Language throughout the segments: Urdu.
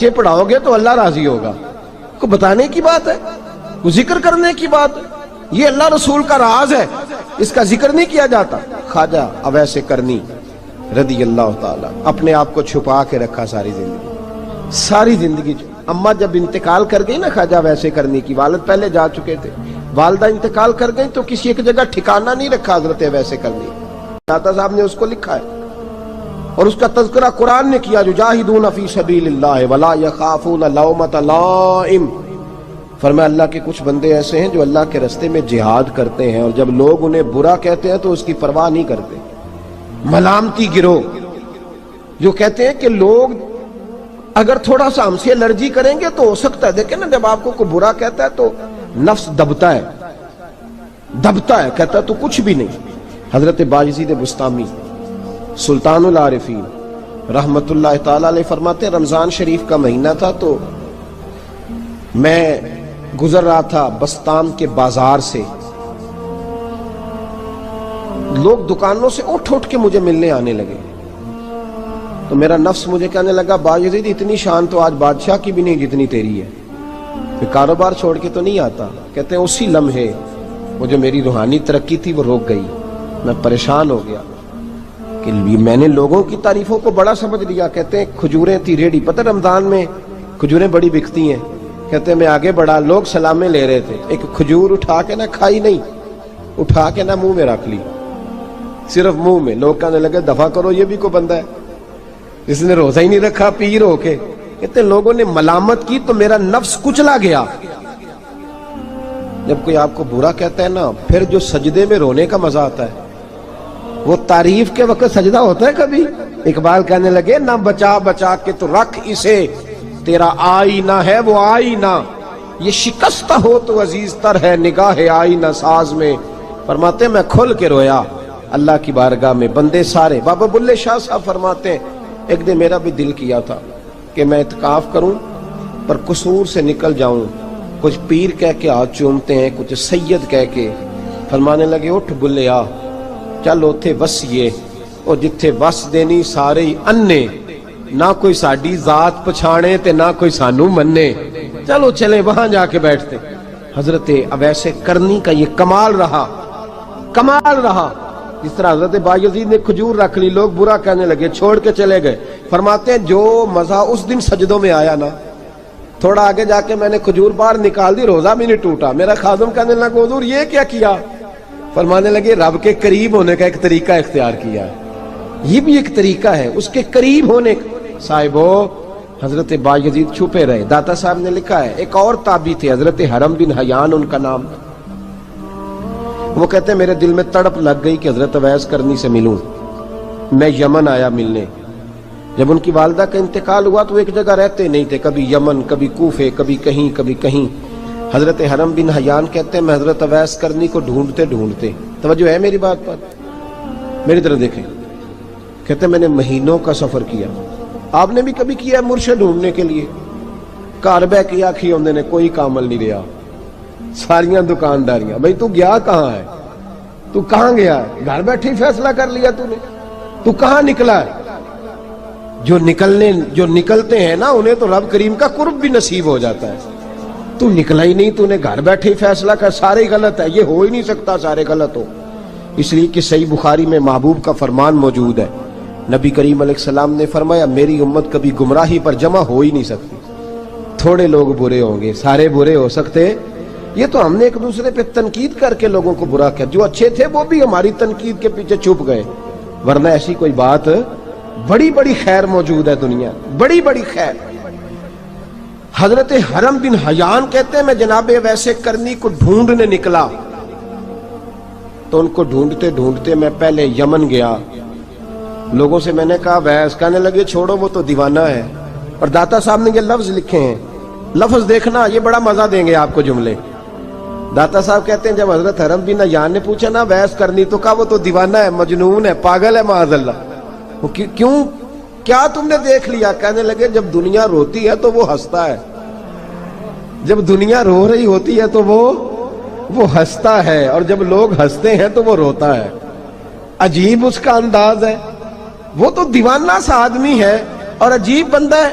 یہ پڑھاؤ گے تو اللہ راضی ہوگا. کو بتانے کی بات ہے, کو ذکر کرنے کی بات ہے. یہ اللہ رسول کا راز ہے, اس کا ذکر نہیں کیا جاتا. خواجہ اویس کرنی رضی اللہ تعالیٰ اپنے آپ کو چھپا کے رکھا ساری زندگی. اماں جب انتقال کر گئی نا خواجہ اویس کرنی کی, والد پہلے جا چکے تھے, والدہ انتقال کر گئی تو کسی ایک جگہ ٹھکانہ نہیں رکھا حضرت اویس کرنی. داتا صاحب نے اس کو لکھا ہے اور اس کا تذکرہ قرآن نے کیا, یجاہدون فی سبیل اللہ ولا یخافون لومۃ لائم. فرمایا اللہ کے کچھ بندے ایسے ہیں جو اللہ کے راستے میں جہاد کرتے ہیں اور جب لوگ انہیں برا کہتے ہیں تو اس کی پرواہ نہیں کرتے. ملامتی گروہ جو کہتے ہیں کہ لوگ اگر تھوڑا سا ہم سے الرجی کریں گے تو ہو سکتا ہے, دیکھیں نا جب آپ کو کوئی برا کہتا ہے تو نفس دبتا ہے, کہتا ہے تو کچھ بھی نہیں. حضرت بایزید بسطامی سلطان العارفین رحمت اللہ تعالی علیہ فرماتے ہیں رمضان شریف کا مہینہ تھا تو میں گزر رہا تھا بسطام کے بازار سے, لوگ دکانوں سے اٹھ کے مجھے ملنے آنے لگے تو میرا نفس مجھے کہنے لگا بایزید اتنی شان تو آج بادشاہ کی بھی نہیں جتنی تیری ہے. پھر کاروبار چھوڑ کے تو نہیں آتا. کہتے ہیں اسی لمحے وہ جو میری روحانی ترقی تھی وہ رک گئی. میں پریشان ہو گیا کہ میں نے لوگوں کی تعریفوں کو بڑا سمجھ لیا. کہتے ہیں کھجوریں تھی ریڈی, پتہ رمضان میں کھجوریں بڑی بکتی ہیں. کہتے ہیں میں آگے بڑھا, لوگ سلامیں لے رہے تھے, ایک کھجور اٹھا کے نہ کھائی نہیں, اٹھا کے نہ منہ میں رکھ لی, صرف منہ میں. لوگ کہنے لگے دفع کرو, یہ بھی کوئی بندہ ہے جس نے روزہ ہی نہیں رکھا پیر ہو کے. کہتے ہیں لوگوں نے ملامت کی تو میرا نفس کچلا گیا. جب کوئی آپ کو برا کہتا ہے نا, پھر جو سجدے میں رونے کا مزہ آتا ہے وہ تعریف کے وقت سجدہ ہوتا ہے کبھی. اقبال کہنے لگے نہ بچا بچا کے تو رکھ اسے, تیرا آئینہ ہے وہ آئینہ, یہ شکستہ ہو تو عزیز تر ہے نگاہ آئینہ ساز میں. فرماتے میں کھل کے رویا اللہ کی بارگاہ میں. بندے سارے, بابا بلے شاہ صاحب فرماتے ہیں ایک دن میرا بھی دل کیا تھا کہ میں اعتکاف کروں پر قصور سے نکل جاؤں. کچھ پیر کہہ کے ہاتھ چومتے ہیں, کچھ سید کہہ کے. فرمانے لگے اٹھ بلے آ, چل اوتھے وسیے اور جتھے وس دینی سارے ہی انے, نہ کوئی ساڈی ذات پچھانے تے نہ کوئی سانو مننے, چلو چلے وہاں جا کے بیٹھتے. حضرت اویس کرنی کا یہ کمال رہا. جس طرح حضرت بایزید نے کھجور رکھ لی, لوگ برا کہنے لگے, چھوڑ کے چلے گئے. فرماتے ہیں جو مزہ اس دن سجدوں میں آیا نا, تھوڑا آگے جا کے میں نے کھجور باہر نکال دی, روزہ بھی نہیں ٹوٹا. میرا خادم کہنے لگا حضور یہ کیا کیا؟ فرمانے لگے رب کے قریب ہونے کا ایک طریقہ اختیار کیا ہے, یہ بھی ایک طریقہ ہے اس کے قریب ہونے کا. صاحبو حضرت بایزید چھپے رہے. داتا صاحب نے لکھا ہے ایک اور تابعی تھے حضرت حرم بن حیان ان کا نام. وہ کہتے ہیں میرے دل میں تڑپ لگ گئی کہ حضرت اویس کرنی سے ملوں. میں یمن آیا ملنے. جب ان کی والدہ کا انتقال ہوا تو ایک جگہ رہتے نہیں تھے, کبھی یمن, کبھی کوفے, کبھی کہیں. حضرت حرم بن حیان کہتے ہیں میں حضرت اویس کرنی کو ڈھونڈتے, توجہ ہے میری بات پر, میری طرف دیکھیں. کہتے ہیں میں نے مہینوں کا سفر کیا. آپ نے بھی کبھی کیا مرشد ڈھونڈنے کے لیے؟ گھر بہ کے آکھی ہوندے نے کوئی کامل نہیں رہا, ساریاں دکانداریاں. بھئی تو گیا کہاں ہے, تو کہاں گیا ہے؟ گھر بیٹھے ہی فیصلہ کر لیا تو نے, تو کہاں نکلا ہے؟ جو نکلتے ہیں نا انہیں تو رب کریم کا قرب بھی نصیب ہو جاتا ہے. تو نکلا ہی نہیں, تو نے گھر بیٹھے ہی فیصلہ کر سارے غلط ہے. یہ ہو ہی نہیں سکتا سارے غلط ہو, اس لیے کہ صحیح بخاری میں محبوب کا فرمان موجود ہے. نبی کریم علیہ السلام نے فرمایا میری امت کبھی گمراہی پر جمع ہو ہی نہیں سکتی. تھوڑے لوگ برے ہوں گے, سارے برے ہو سکتے. یہ تو ہم نے ایک دوسرے پہ تنقید کر کے لوگوں کو برا کیا, جو اچھے تھے وہ بھی ہماری تنقید کے پیچھے چھپ گئے. ورنہ ایسی کوئی بات, بڑی خیر موجود ہے دنیا, بڑی خیر. حضرت حرم بن حیان کہتے ہیں میں جناب اویس کرنی کو ڈھونڈنے نکلا تو ان کو ڈھونڈتے میں پہلے یمن گیا. لوگوں سے میں نے کہا اویس, کہنے لگے چھوڑو وہ تو دیوانہ ہے. اور داتا صاحب نے یہ لفظ لکھے ہیں, لفظ دیکھنا یہ بڑا مزہ دیں گے آپ کو جملے. داتا صاحب کہتے ہیں جب حضرت حرم بن حیان نے پوچھا نا اویس کرنی, تو کہا وہ تو دیوانہ ہے, مجنون ہے, پاگل ہے معاذ اللہ. کیوں, کیا تم نے دیکھ لیا؟ کہنے لگے جب دنیا روتی ہے تو وہ ہنستا ہے, جب دنیا رو رہی ہوتی ہے تو وہ ہنستا ہے, اور جب لوگ ہنستے ہیں تو وہ روتا ہے. عجیب اس کا انداز ہے. وہ تو دیوانہ سا آدمی ہے اور عجیب بندہ ہے.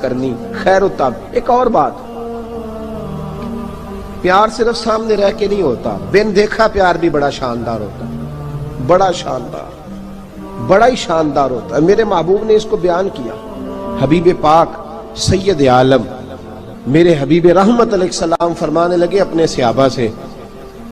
کرنی خیر التاب. ایک اور بات، پیار صرف سامنے رہ کے نہیں ہوتا، بن دیکھا پیار بھی بڑا شاندار ہوتا، بڑا شاندار، بڑا ہی شاندار ہوتا ہے. میرے محبوب نے اس کو بیان کیا. حبیب پاک سید عالم میرے حبیب رحمت علیہ السلام فرمانے لگے اپنے صحابہ سے